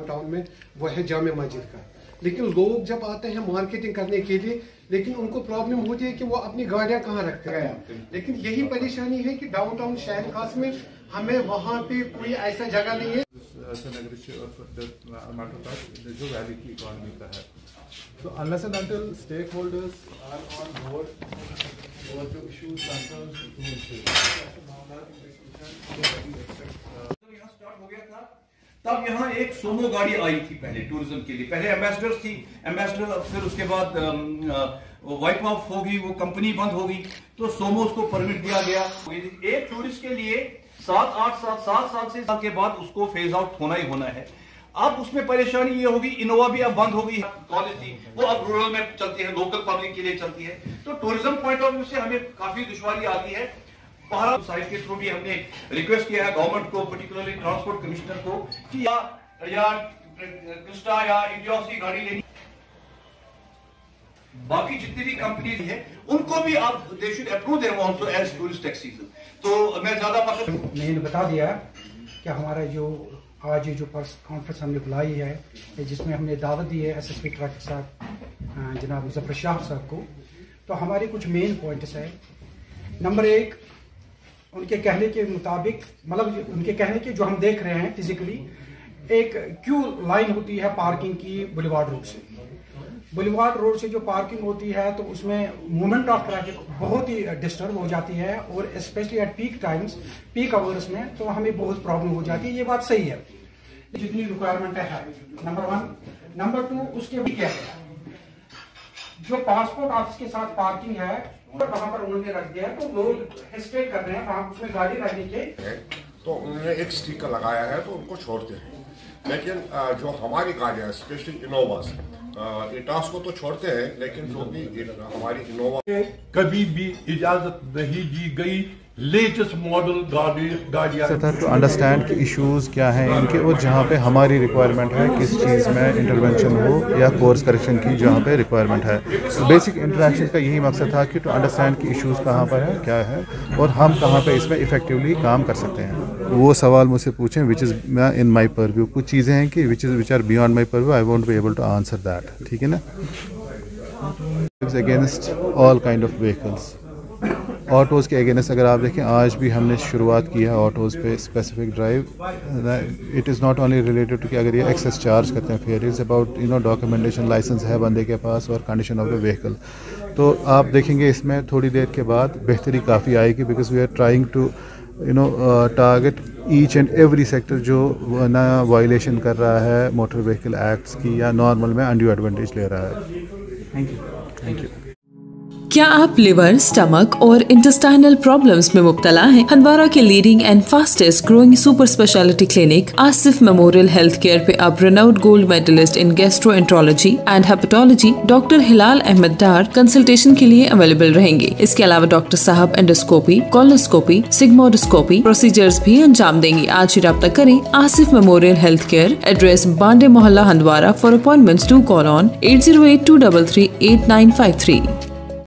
Town में वो है जामे मस्जिद का, लेकिन लोग जब आते हैं मार्केटिंग करने के लिए, लेकिन उनको प्रॉब्लम होती है कि वो अपनी गाड़ियां कहाँ रखते हैं। लेकिन यही परेशानी है कि डाउनटाउन शहर खास में हमें वहाँ पे कोई ऐसा जगह नहीं है जो वैली की इकोनॉमी का है। So unless and until stakeholders are on board for the issues concerns तब यहाँ एक सोमो गाड़ी आई थी पहले टूरिज्म के लिए, पहले एम्बेसडर थी, एम्बेसडर फिर उसके बाद वाइप ऑफ होगी, वो कंपनी बंद होगी, तो सोमोस को परमिट दिया गया। एक टूरिस्ट के लिए 7 साल के बाद उसको फेज आउट होना ही होना है। अब उसमें परेशानी ये होगी, इनोवा भी अब बंद हो गई, कॉलेज थी वो अब रूरल में चलती है, लोकल पब्लिक के लिए चलती है, तो टूरिज्म पॉइंट ऑफ व्यू से हमें काफी दुश्वारी आती है। बहरहाल साइड के थ्रू भी हमने रिक्वेस्ट किया है गवर्नमेंट को, पर्टिकुलरली ट्रांसपोर्ट कमिश्नर को, कि या क्रिस्टा या इंडियास की गाड़ी लेनी, बाकी जितनी भी कंपनीज है उनको भी आप they should approve them also as tourist taxis. तो मैं ज्यादा मैंने बता दिया कि हमारा जो आज जो कॉन्फ्रेंस हमने बुलाई है, जिसमें हमने दावत दी है एसएसपी ट्रैफिक साहब जनाब मुजफ्फर शाह साहब को, तो हमारे कुछ मेन पॉइंट्स है। नंबर 1, उनके कहने के मुताबिक, मतलब उनके कहने के जो हम देख रहे हैं फिजिकली, एक क्यू लाइन होती है पार्किंग की बुलेवार्ड रोड से। बुलेवार्ड रोड से जो पार्किंग होती है तो उसमें मूवमेंट ऑफ ट्रैफिक बहुत ही डिस्टर्ब हो जाती है, और specially at peak times, peak hours में तो हमें बहुत प्रॉब्लम हो जाती है। ये बात सही है, जितनी रिक्वायरमेंट है नंबर 1। नंबर 2, उसके भी क्या है, जो पासपोर्ट ऑफिस के साथ पार्किंग है वहां पर उन्होंने रख दिया है, तो लोग हेजिटेट कर रहे हैं वहां उसमें गाड़ी रखने के, तो उन्होंने एक स्टिकर लगाया है तो उनको छोड़ते हैं। लेकिन जो हमारी गाड़ियां स्पेशली इनोवास, इटास को तो छोड़ते हैं, लेकिन जो भी हमारी इनोवा कभी भी इजाजत नहीं दी गई लेटेस्ट मॉडल गाड़ियाँ टू अंडरस्टैंड कि इश्यूज़ क्या हैं इनके, और जहाँ पे हमारी रिक्वायरमेंट है किस चीज़ में इंटरवेंशन हो या कोर्स करेक्शन की जहाँ पे रिक्वायरमेंट है। तो बेसिक इंटरेक्शन का यही मकसद था कि टू अंडरस्टैंड कि इश्यूज़ कहाँ पर है, क्या है, और हम कहाँ पे इसमें इफेक्टिवली काम कर सकते हैं। वो सवाल मुझसे पूछें which is in my purview, कुछ चीज़ें हैं कि which are beyond my purview, I won't be able to answer that, ठीक है ना। Against all kind of vehicles, autos के अगेंस्ट अगर आप देखें, आज भी हमने शुरुआत की है ऑटोज़ पे specific drive. It is not only related to कि अगर ये एक्सेस चार्ज करते हैं fare, is about documentation, licence है बंदे के पास और कंडीशन ऑफ द व्हीकल। तो आप देखेंगे इसमें थोड़ी देर के बाद बेहतरी काफ़ी आएगी, because we are trying to target each and every sector जो ना वायलेशन कर रहा है मोटर व्हीकल एक्ट्स की या नॉर्मल में अनड्यू एडवांटेज ले रहा है। Thank you. क्या आप लिवर, स्टमक और इंटेस्टाइनल प्रॉब्लम्स में मुब्तला हैं? हंदवारा के leading and fastest growing super speciality clinic Asif memorial health care पे अब renowned gold medallist in gastroenterology and hepatology doctor Hilal Ahmad Dar consultation के लिए अवेलेबल रहेंगे। इसके अलावा डॉक्टर साहब एंडोस्कोपी, कोलोनोस्कोपी, सिग्मोडोस्कोपी प्रोसीजर्स भी अंजाम देंगे। आज ही रब्ता करें Asif memorial health care, address Bande मोहल्ला Handwara. For appointments do call on 8082338953।